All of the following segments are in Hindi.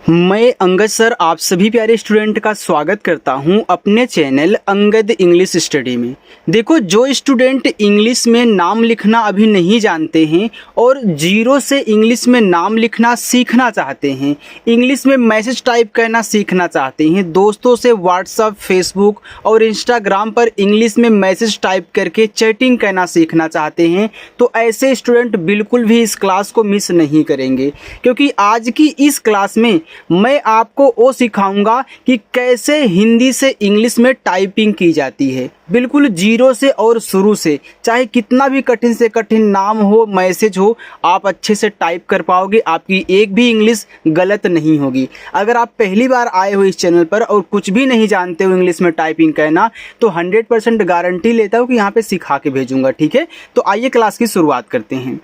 मैं अंगद सर आप सभी प्यारे स्टूडेंट का स्वागत करता हूं अपने चैनल अंगद इंग्लिश स्टडी में। देखो, जो स्टूडेंट इंग्लिश में नाम लिखना अभी नहीं जानते हैं और जीरो से इंग्लिश में नाम लिखना सीखना चाहते हैं, इंग्लिश में मैसेज टाइप करना सीखना चाहते हैं, दोस्तों से व्हाट्सएप, फेसबुक और इंस्टाग्राम पर इंग्लिश में मैसेज टाइप करके चैटिंग करना सीखना चाहते हैं, तो ऐसे स्टूडेंट बिल्कुल भी इस क्लास को मिस नहीं करेंगे, क्योंकि आज की इस क्लास में मैं आपको वो सिखाऊंगा कि कैसे हिंदी से इंग्लिश में टाइपिंग की जाती है, बिल्कुल जीरो से और शुरू से। चाहे कितना भी कठिन से कठिन नाम हो, मैसेज हो, आप अच्छे से टाइप कर पाओगे, आपकी एक भी इंग्लिश गलत नहीं होगी। अगर आप पहली बार आए हो इस चैनल पर और कुछ भी नहीं जानते हो इंग्लिश में टाइपिंग करना, तो 100% गारंटी लेता हूँ कि यहाँ पे सिखा के भेजूंगा। ठीक है, तो आइए क्लास की शुरुआत करते हैं।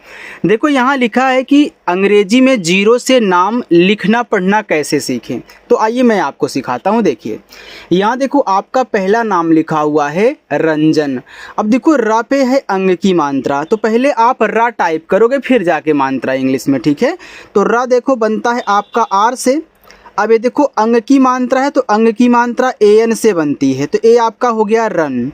देखो, यहाँ लिखा है कि अंग्रेजी में जीरो से नाम लिखना पढ़ना कैसे सीखें। तो आइए मैं आपको सिखाता हूँ। देखिए, यहाँ देखो, आपका पहला नाम लिखा हुआ है रंजन। अब देखो, रा पे है अंग की मात्रा, तो पहले आप रा टाइप करोगे फिर जाके मात्रा इंग्लिश में। ठीक है, तो रा देखो बनता है आपका आर से। अब ये देखो, अंग की मात्रा है तो अंग की मात्रा ए एन से बनती है, तो ए आपका हो गया रन।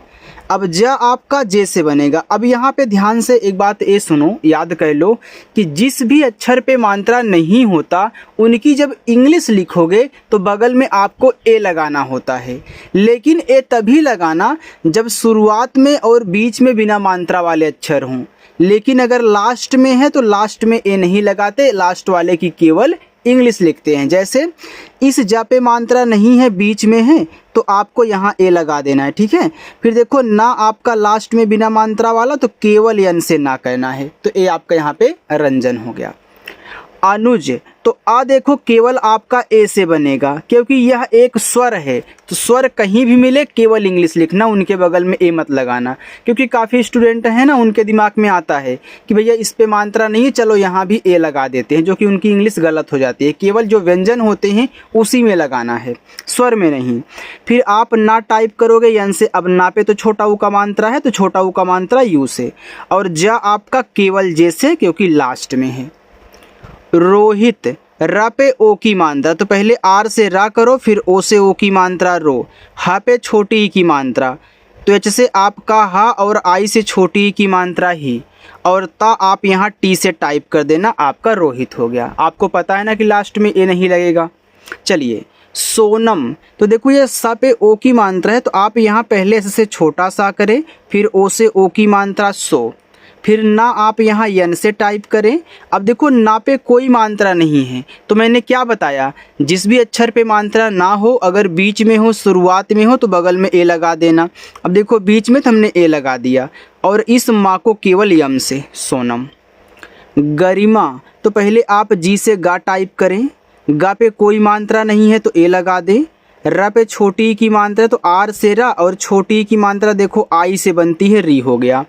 अब ज आपका जे से बनेगा। अब यहाँ पे ध्यान से एक बात ए सुनो, याद कर लो कि जिस भी अक्षर पे मात्रा नहीं होता उनकी जब इंग्लिश लिखोगे तो बगल में आपको ए लगाना होता है, लेकिन ए तभी लगाना जब शुरुआत में और बीच में बिना मात्रा वाले अक्षर हों। लेकिन अगर लास्ट में है तो लास्ट में ए नहीं लगाते, लास्ट वाले की केवल इंग्लिश लिखते हैं। जैसे इस जा पे मात्रा नहीं है, बीच में है, तो आपको यहाँ ए लगा देना है। ठीक है, फिर देखो, ना आपका लास्ट में बिना मात्रा वाला, तो केवल यन से ना कहना है, तो ए आपका यहाँ पे रंजन हो गया। अनुज, तो आ देखो केवल आपका ए से बनेगा, क्योंकि यह एक स्वर है, तो स्वर कहीं भी मिले केवल इंग्लिश लिखना, उनके बगल में ए मत लगाना। क्योंकि काफ़ी स्टूडेंट हैं ना, उनके दिमाग में आता है कि भैया इस पे मात्रा नहीं है, चलो यहाँ भी ए लगा देते हैं, जो कि उनकी इंग्लिश गलत हो जाती है। केवल जो व्यंजन होते हैं उसी में लगाना है, स्वर में नहीं। फिर आप ना टाइप करोगे यन से। अब ना पे तो छोटा ऊ का मात्रा है, तो छोटा ऊ का मात्रा यू से, और जा आपका केवल जे से, क्योंकि लास्ट में है। रोहित, रा पे ओ की मात्रा, तो पहले आर से रा करो, फिर ओ से ओ की मात्रा रो। हा पे छोटी ई की मात्रा, तो एच से आपका हा और आई से छोटी ई की मात्रा ही, और ता आप यहाँ टी से टाइप कर देना, आपका रोहित हो गया। आपको पता है ना कि लास्ट में ए नहीं लगेगा। चलिए, सोनम, तो देखो ये सा पे ओ की मात्रा है, तो आप यहाँ पहले से छोटा सा करें, फिर ओ से ओ की मात्रा सो, फिर ना आप यहाँ यन से टाइप करें। अब देखो, ना पे कोई मात्रा नहीं है, तो मैंने क्या बताया, जिस भी अक्षर पे मात्रा ना हो, अगर बीच में हो, शुरुआत में हो, तो बगल में ए लगा देना। अब देखो, बीच में तो हमने ए लगा दिया, और इस माँ को केवल यम से, सोनम। गरिमा, तो पहले आप जी से गा टाइप करें, गा पे कोई मात्रा नहीं है तो ए लगा दें। रा पे छोटी की मात्रा, तो आर से रा, और छोटी की मात्रा देखो आई से बनती है, री हो गया।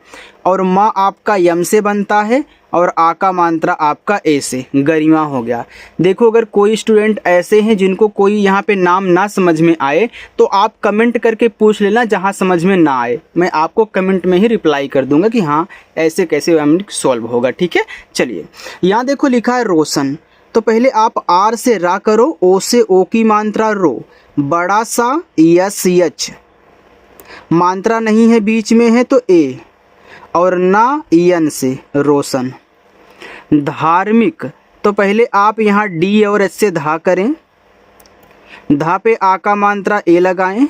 और माँ आपका यम से बनता है, और आ का मात्रा आपका ए से, गरिमा हो गया। देखो, अगर कोई स्टूडेंट ऐसे हैं जिनको कोई यहाँ पे नाम ना समझ में आए, तो आप कमेंट करके पूछ लेना, जहाँ समझ में ना आए मैं आपको कमेंट में ही रिप्लाई कर दूंगा कि हाँ ऐसे कैसे सॉल्व होगा। ठीक है, चलिए, यहाँ देखो लिखा है रोशन, तो पहले आप आर से रा करो, ओ से ओ की मात्रा रो, बड़ा सा यस यच, मात्रा नहीं है, बीच में है तो ए, और ना यन से, रोशन। धार्मिक, तो पहले आप यहाँ डी और एच से धा करें, धा पे आ का मात्रा ए लगाएं।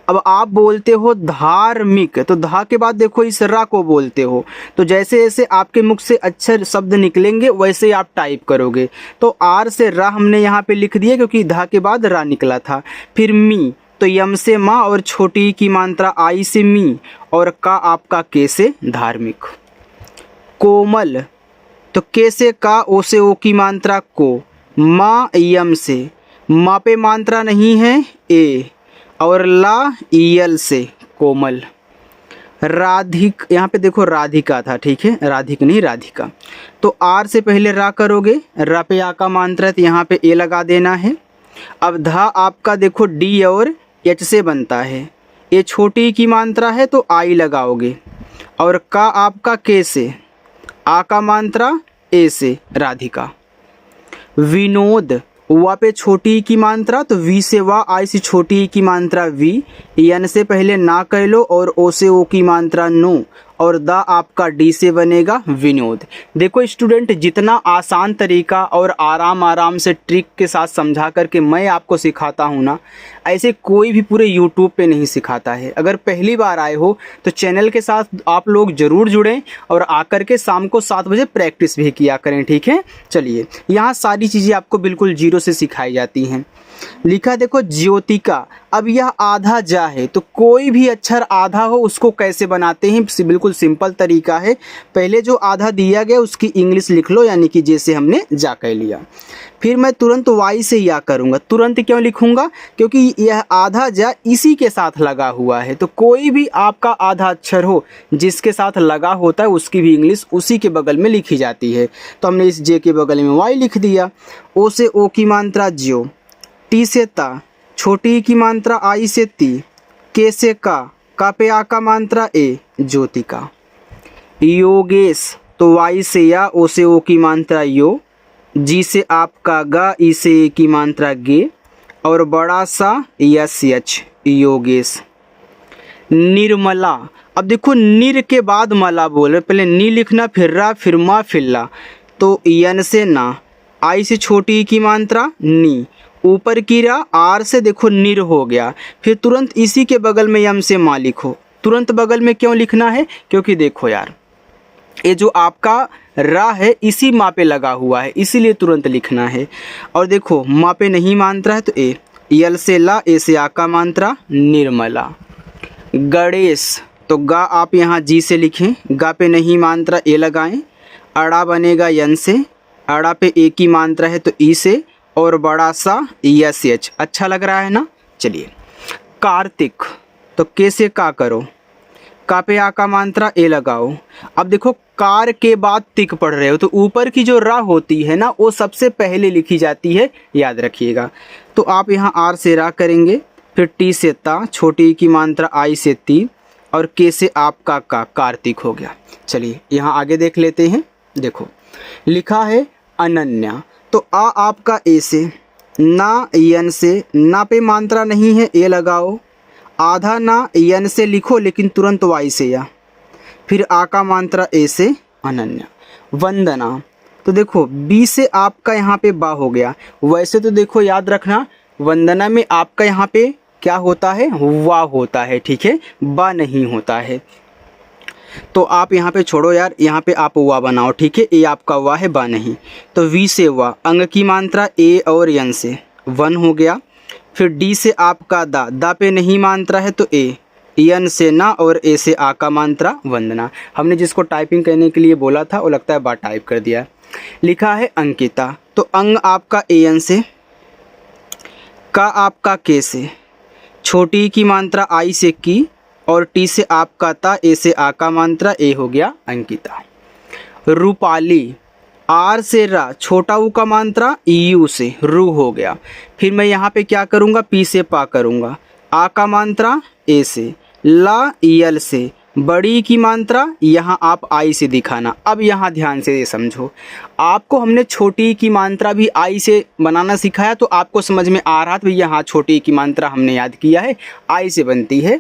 अब आप बोलते हो धार्मिक, तो धा के बाद देखो इस रा को बोलते हो, तो जैसे जैसे आपके मुख से अक्षर शब्द निकलेंगे वैसे आप टाइप करोगे। तो आर से रा हमने यहाँ पे लिख दिया, क्योंकि धा के बाद रा निकला था। फिर मी, तो यम से माँ, और छोटी की मात्रा आई से मी, और का आपका के से धार्मिक। कोमल, तो के से का, ओ से ओ की मात्रा को, माँ यम से, माँ पे मात्रा नहीं है ए, और ला यल से, कोमल। राधिक, यहाँ पे देखो राधिका था, ठीक है, राधिक नहीं राधिका। तो आर से पहले रा करोगे, रा पे आ का मात्रा, तो यहाँ पे ए लगा देना है। अब धा आपका देखो डी और एच से बनता है, ये छोटी की मात्रा है तो आई लगाओगे, और का आपका के से, आ का मात्रा ए से, राधिका। विनोद, वा पे छोटी ई की मात्रा तो वी से वा, आई से छोटी ई की मात्रा वी, यन से पहले ना कह लो और ओ से ओ की मात्रा नो, और द आपका डी से बनेगा विनोद। देखो स्टूडेंट, जितना आसान तरीका और आराम से ट्रिक के साथ समझा करके मैं आपको सिखाता हूँ ना, ऐसे कोई भी पूरे यूट्यूब पे नहीं सिखाता है। अगर पहली बार आए हो तो चैनल के साथ आप लोग ज़रूर जुड़ें और आकर के शाम को 7 बजे प्रैक्टिस भी किया करें, ठीक है। चलिए, यहाँ सारी चीज़ें आपको बिल्कुल जीरो से सिखाई जाती हैं। लिखा देखो ज्योतिका। अब यह आधा जा है तो कोई भी अक्षर आधा हो उसको कैसे बनाते हैं, बिल्कुल सिंपल तरीका है। पहले जो आधा दिया गया उसकी इंग्लिश लिख लो, यानी कि जैसे हमने जा कह लिया। फिर मैं तुरंत वाई से या करूँगा। तुरंत क्यों लिखूँगा? क्योंकि यह आधा जा इसी के साथ लगा हुआ है, तो कोई भी आपका आधा अक्षर हो जिसके साथ लगा होता है उसकी भी इंग्लिश उसी के बगल में लिखी जाती है। तो हमने इस जे के बगल में वाई लिख दिया। ओ से ओ की मात्रा ज्यो, टी से ता, छोटी ई की मात्रा आई से ती, के से का पे आ का मात्रा ए, ज्योतिका। योगेश, तो वाई से या, ओ से ओ की मात्रा यो, जी से आपका गा, ई से ए की मात्रा गे, और बड़ा सा यस यच, योगेश। निर्मला। अब देखो निर के बाद मला बोले, पहले नी लिखना, फिर रा, फिर मा, फिर ला, तो यन से ना, आई से छोटी ई की मात्रा नी, ऊपर की रा, आर से देखो निर हो गया। फिर तुरंत इसी के बगल में यम से मा लिखो। तुरंत बगल में क्यों लिखना है? क्योंकि देखो यार, ये जो आपका रा है इसी माँ पे लगा हुआ है, इसीलिए तुरंत लिखना है। और देखो माँ पे नहीं मात्रा है तो ए, यल से ला, ए से आ का मात्रा निर्मला। गणेश, तो गा आप यहाँ जी से लिखें, गा पे नहीं मात्रा ए लगाएं, अड़ा बनेगा यन से, अड़ा पे ए की मात्रा है तो ई से, और बड़ा सा यस एच। अच्छा लग रहा है ना? चलिए, कार्तिक, तो के से का करो, का पे आ का मात्रा ए लगाओ। अब देखो कार के बाद तिक पढ़ रहे हो तो ऊपर की जो रा होती है ना वो सबसे पहले लिखी जाती है, याद रखिएगा। तो आप यहाँ आर से रा करेंगे, फिर टी से ता, छोटी की मात्रा आई से ती, और के से आपका का, कार्तिक हो गया। चलिए यहाँ आगे देख लेते हैं। देखो लिखा है अनन्या, तो आ आपका ए से, ना यन से, ना पे मात्रा नहीं है ए लगाओ, आधा ना यन से लिखो लेकिन तुरंत वाई से या, फिर आ का मात्रा ए से अनन्या। वंदना, तो देखो बी से आपका यहाँ पे बा हो गया। वैसे तो देखो याद रखना वंदना में आपका यहाँ पे क्या होता है, वा होता है, ठीक है, बा नहीं होता है। तो आप यहाँ पे छोड़ो यार, यहाँ पे आप वा बनाओ, ठीक है, ए आपका वा है, बा नहीं। तो वी से वा, अंग की मात्रा ए और यन से, वन हो गया। फिर डी से आपका दा पे नहीं मात्रा है तो ए, यन से ना, और ए से आ का मात्रा वंदना। हमने जिसको टाइपिंग करने के लिए बोला था वो लगता है बा टाइप कर दिया। लिखा है अंकिता, तो अंग आपका ए एन से, का आपका के से, छोटी की मात्रा आई से की, और टी से आपका ता, ए से आ का मात्रा ए हो गया अंकिता। रूपाली, आर से रा, छोटा ऊ का मात्रा यू से, रू हो गया। फिर मैं यहाँ पे क्या करूँगा, पी से पा करूँगा, आ का मात्रा ए से, ला यल से, बड़ी की मात्रा यहाँ आप आई से दिखाना। अब यहाँ ध्यान से ये समझो, आपको हमने छोटी की मात्रा भी आई से बनाना सिखाया तो आपको समझ में आ रहा था भैया हाँ छोटी की मात्रा हमने याद किया है आई से बनती है।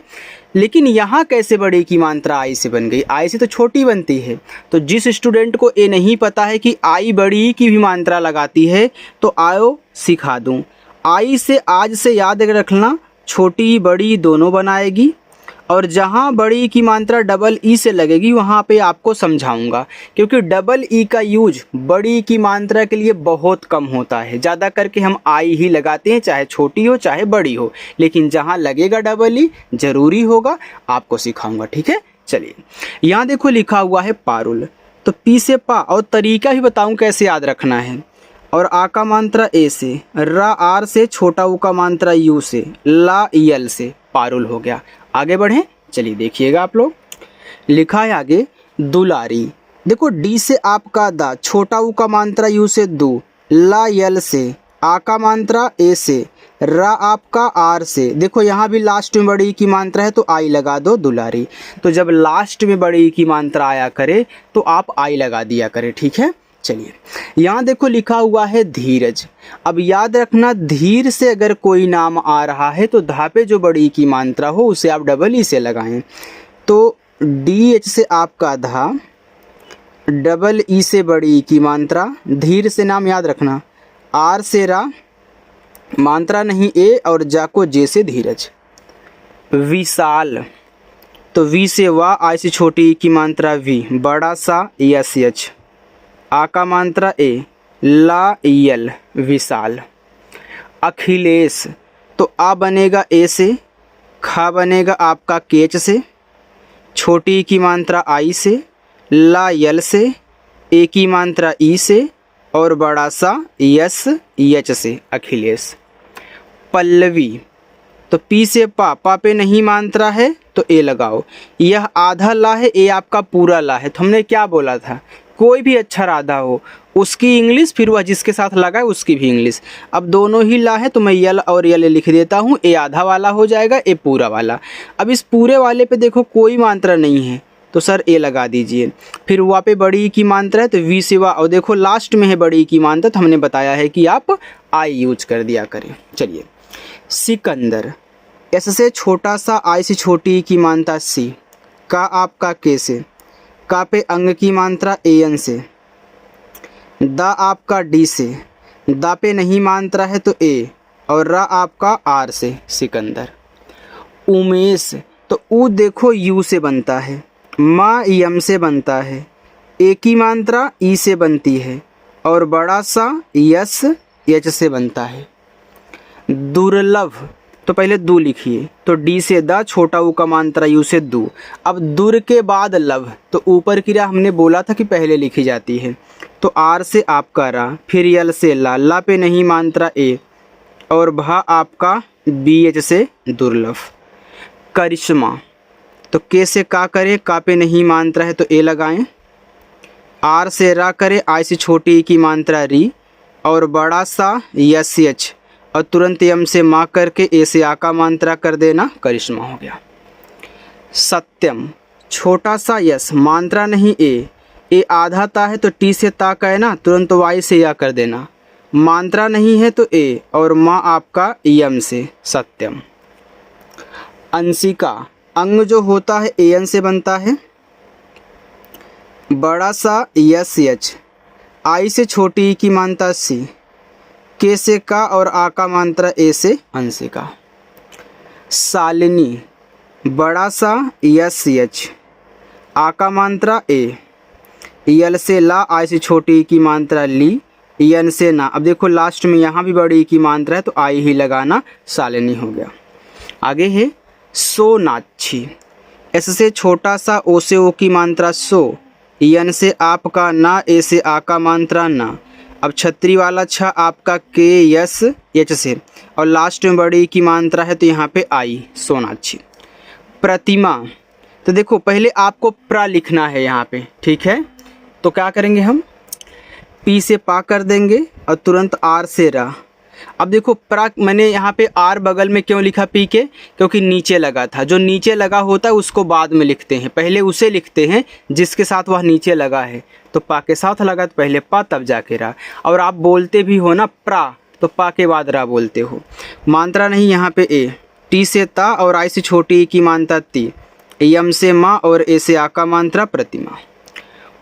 लेकिन यहाँ कैसे बड़ी की मात्रा आई से बन गई? आई से तो छोटी बनती है। तो जिस स्टूडेंट को ये नहीं पता है कि आई बड़ी की भी मात्रा लगाती है तो आओ सिखा दूँ। आई से आज से याद रखना, छोटी बड़ी दोनों बनाएगी, और जहाँ बड़ी की मात्रा डबल ई से लगेगी वहाँ पे आपको समझाऊंगा, क्योंकि डबल ई का यूज बड़ी की मात्रा के लिए बहुत कम होता है। ज़्यादा करके हम आई ही लगाते हैं, चाहे छोटी हो चाहे बड़ी हो, लेकिन जहाँ लगेगा डबल ई ज़रूरी होगा, आपको सिखाऊंगा, ठीक है। चलिए यहाँ देखो लिखा हुआ है पारुल, तो पी से पा, और तरीका भी बताऊँ कैसे याद रखना है। और आ का मात्रा ए से, रा आर से, छोटा ऊ का मात्रा यू से, ला यल से, पारुल हो गया। आगे बढ़ें, चलिए देखिएगा आप लोग। लिखा है आगे दुलारी, देखो डी से आपका दा, छोटा ऊ का मात्रा यू से दू, ला यल से, आ का मात्रा ए से, रा आपका आर से। देखो यहाँ भी लास्ट में बड़ी की मात्रा है तो आई लगा दो, दुलारी। तो जब लास्ट में बड़ी की मात्रा आया करे तो आप आई लगा दिया करे, ठीक है। चलिए यहाँ देखो लिखा हुआ है धीरज। अब याद रखना धीर से अगर कोई नाम आ रहा है तो धा पे जो बड़ी ई की मात्रा हो उसे आप डबल ई से लगाएं। तो डी एच से आपका धा, डबल ई से बड़ी ई की मात्रा, धीर से नाम याद रखना, आर से रा, मात्रा नहीं ए, और जा को जे से धीरज। विशाल, तो वी से वा, आई से छोटी ई की मात्रा वी, बड़ा सा यस एच, आ का मात्रा ए, ला यल, विशाल। अखिलेश, तो आ बनेगा ए से, खा बनेगा आपका केच से, छोटी ई की मात्रा आई से, ला यल से, ए की मात्रा ई से, और बड़ा सा यस यच से, अखिलेश। पल्लवी, तो पी से पा पे नहीं मात्रा है तो ए लगाओ। यह आधा ला है, ए आपका पूरा ला है। तो हमने क्या बोला था, कोई भी अक्षर आधा हो उसकी इंग्लिश, फिर वह जिसके साथ लगा है उसकी भी इंग्लिश। अब दोनों ही ला है तो मैं यल और यल लिख देता हूँ, ए आधा वाला हो जाएगा, ए पूरा वाला। अब इस पूरे वाले पे देखो कोई मात्रा नहीं है तो सर ए लगा दीजिए। फिर वहाँ पे बड़ी की मात्रा है तो वी से वा, और देखो लास्ट में है बड़ी की मात्रा तो हमने बताया है कि आप आई यूज कर दिया करें। चलिए सिकंदर, एस से छोटा सा, आई से छोटी की मात्रा सी, का आपका के से, का पे अंग की मात्रा ए एन से, दा आपका डी से, दा पे नहीं मात्रा है तो ए, और रा आपका आर से, सिकंदर। उमेश, तो ऊ देखो यू से बनता है, मा यम से बनता है, ए की मात्रा ई से बनती है, और बड़ा सा यस एच से बनता है। दुर्लभ, तो पहले दू लिखिए, तो डी से दा, छोटा ऊ का मात्रा यू से दू। अब दुर के बाद लभ, तो ऊपर की रा हमने बोला था कि पहले लिखी जाती है, तो आर से आपका रा, फिर यल से ला, ला पे नहीं मात्रा ए, और भा आपका बी एच से दुर्लभ। करिश्मा, तो के से का करें, का पे नहीं मात्रा है तो ए लगाएं, आर से रा करें, आई से छोटी की मात्रा री, और बड़ा सा यस एच, और तुरंत यम से माँ करके ए से आ का मात्रा कर देना, करिश्मा हो गया। सत्यम, छोटा सा यस, मात्रा नहीं ए, ए आधा ता है तो टी से ता का है ना, तुरंत वाई से या कर देना, मात्रा नहीं है तो ए, और माँ आपका यम से, सत्यम। अंशिका, अंग जो होता है ए एन से बनता है, बड़ा सा यस एच, आई से छोटी की मात्रा सी, के से का, और आ का मात्रा ए से, अंशिका। शालिनी, बड़ा सा यस एच, आ का मात्रा ए, यल से ला, आई से छोटी की मात्रा ली, यन से ना। अब देखो लास्ट में यहाँ भी बड़ी की मात्रा है तो आई ही लगाना, शालिनी हो गया। आगे है सोनाक्षी, एस से छोटा सा, ओ से ओ की मात्रा सो, यन से आपका ना, ए से आ का मात्रा ना। अब छतरी वाला छ आपका के यस एच से, और लास्ट में बड़ी की मात्रा है तो यहाँ पे आई, सोनाक्षी। प्रतिमा, तो देखो पहले आपको प्रा लिखना है यहाँ पे, ठीक है। तो क्या करेंगे हम, पी से पा कर देंगे और तुरंत आर से रा। अब देखो प्रा, मैंने यहाँ पे आर बगल में क्यों लिखा पी के, क्योंकि नीचे लगा था। जो नीचे लगा होता है उसको बाद में लिखते हैं, पहले उसे लिखते हैं जिसके साथ वह नीचे लगा है। तो पा के साथ लगा तो पहले पा तब जाके रा। और आप बोलते भी हो ना प्रा, तो पा के बाद रा बोलते हो। मात्रा नहीं यहाँ पे ए, टी से ता, और आई से छोटी की मात्रा ती, यम से माँ, और ए से आ का मात्रा प्रतिमा।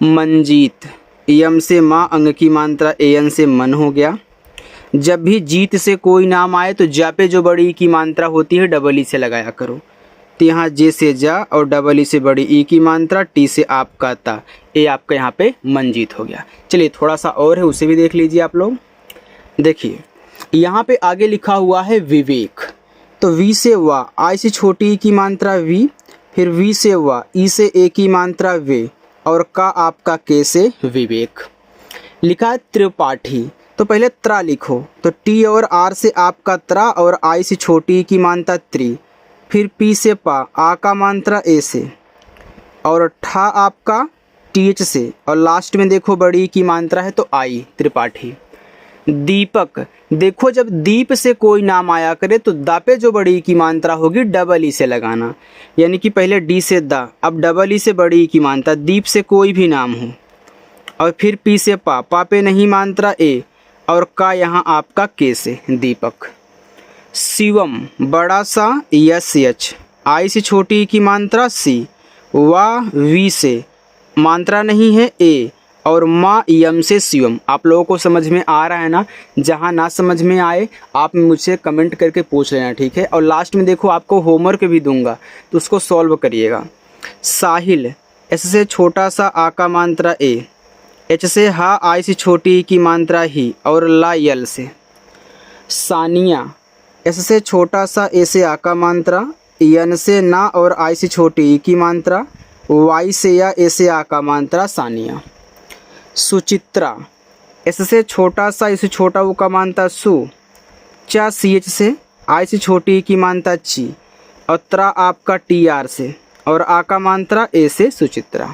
मंजीत, यम से माँ, अंग की मात्रा ए एन से मन हो गया। जब भी जीत से कोई नाम आए तो जा पे जो बड़ी ई की मात्रा होती है डबल ई से लगाया करो। तो यहाँ जे से जा, और डबल ई से बड़ी ई की मात्रा, टी से आपका ता, ए आपका यहाँ पे मंजीत हो गया। चलिए थोड़ा सा और है उसे भी देख लीजिए आप लोग। देखिए यहाँ पे आगे लिखा हुआ है विवेक, तो वी से वा, आई से छोटी ई की मात्रा वी, फिर वी से वा, ई से ए की मात्रा वे, और का आपका के से विवेक। लिखा है त्रिपाठी, तो पहले त्रा लिखो, तो टी और आर से आपका त्रा, और आई से छोटी की मात्रा त्रि, फिर पी से पा, आ का मात्रा ए से, और ठा आपका टी एच से, और लास्ट में देखो बड़ी की मात्रा है तो आई, त्रिपाठी। दीपक, देखो जब दीप से कोई नाम आया करे तो दा पे जो बड़ी की मात्रा होगी डबल ई से लगाना, यानी कि पहले डी से दा, अब डबल ई से बड़ी की मात्रा, दीप से कोई भी नाम हो, और फिर पी से पा पे नहीं मात्रा ए, और का यहाँ आपका के से दीपक। शिवम बड़ा सा यस एच, आई से छोटी ई की मात्रा सी, वाह वी से मात्रा नहीं है ए, और माँ यम से शिवम। आप लोगों को समझ में आ रहा है ना? जहाँ ना समझ में आए आप मुझसे कमेंट करके पूछ लेना, ठीक है। और लास्ट में देखो आपको होमवर्क भी दूंगा तो उसको सॉल्व करिएगा। साहिल एस से छोटा सा आ का मात्रा ए, एच से हा आई से छोटी ई की मात्रा ही, और ला यल से। सानिया एस से छोटा सा ए से आ का मात्रा, यन से ना और आई से छोटी ई की मात्रा, वाई से या ए से आ का मात्रा सानिया। सुचित्रा एस से छोटा सा इसे छोटा ऊ का मात्रा सु, चा सी एच से आई से छोटी ई की मात्रा ची, और त्रा आपका टी आर से, और आ का मात्रा ए से सुचित्रा।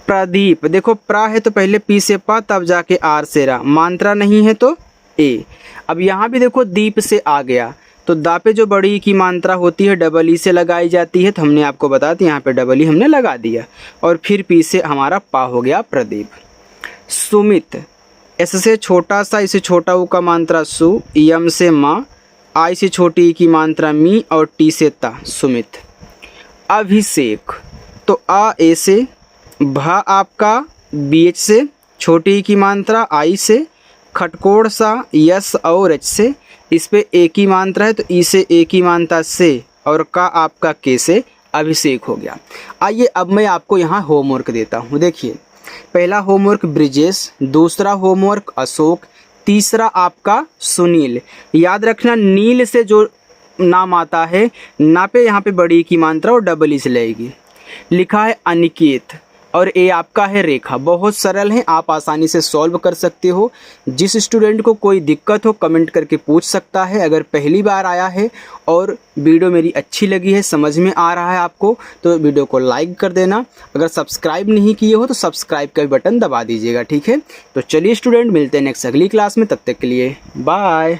प्रदीप देखो प्रा है तो पहले पी से पा तब जाके आर से रा, मात्रा नहीं है तो ए। अब यहाँ भी देखो दीप से आ गया तो दा पे जो बड़ी की मात्रा होती है डबल ई से लगाई जाती है, तो हमने आपको बता दिया यहाँ पे डबल ई हमने लगा दिया, और फिर पी से हमारा पा हो गया प्रदीप। सुमित एस से छोटा सा इसे छोटा ऊ का मात्रा सु, यम से माँ, आई से छोटी ई की मात्रा मी, और टी से ता सुमित। अभिषेक तो आ ए से, भा आपका बी एच से, छोटी ई की मात्रा आई से, खटकोड़ सा यस और एच से, इस पे ए की मात्रा है तो ई से ए की मात्रा से, और का आपका के से अभिषेक हो गया। आइए अब मैं आपको यहाँ होमवर्क देता हूँ। देखिए पहला होमवर्क ब्रिजेश, दूसरा होमवर्क अशोक, तीसरा आपका सुनील। याद रखना नील से जो नाम आता है ना पे यहाँ पे बड़ी की मात्रा और डबल ई से लगेगी। लिखा है अनिकेत, और ए आपका है रेखा। बहुत सरल है, आप आसानी से सॉल्व कर सकते हो। जिस स्टूडेंट को कोई दिक्कत हो कमेंट करके पूछ सकता है। अगर पहली बार आया है और वीडियो मेरी अच्छी लगी है, समझ में आ रहा है आपको, तो वीडियो को लाइक कर देना। अगर सब्सक्राइब नहीं किए हो तो सब्सक्राइब का बटन दबा दीजिएगा, ठीक है। तो चलिए स्टूडेंट, मिलते हैं नेक्स्ट अगली क्लास में, तब तक के लिए बाय।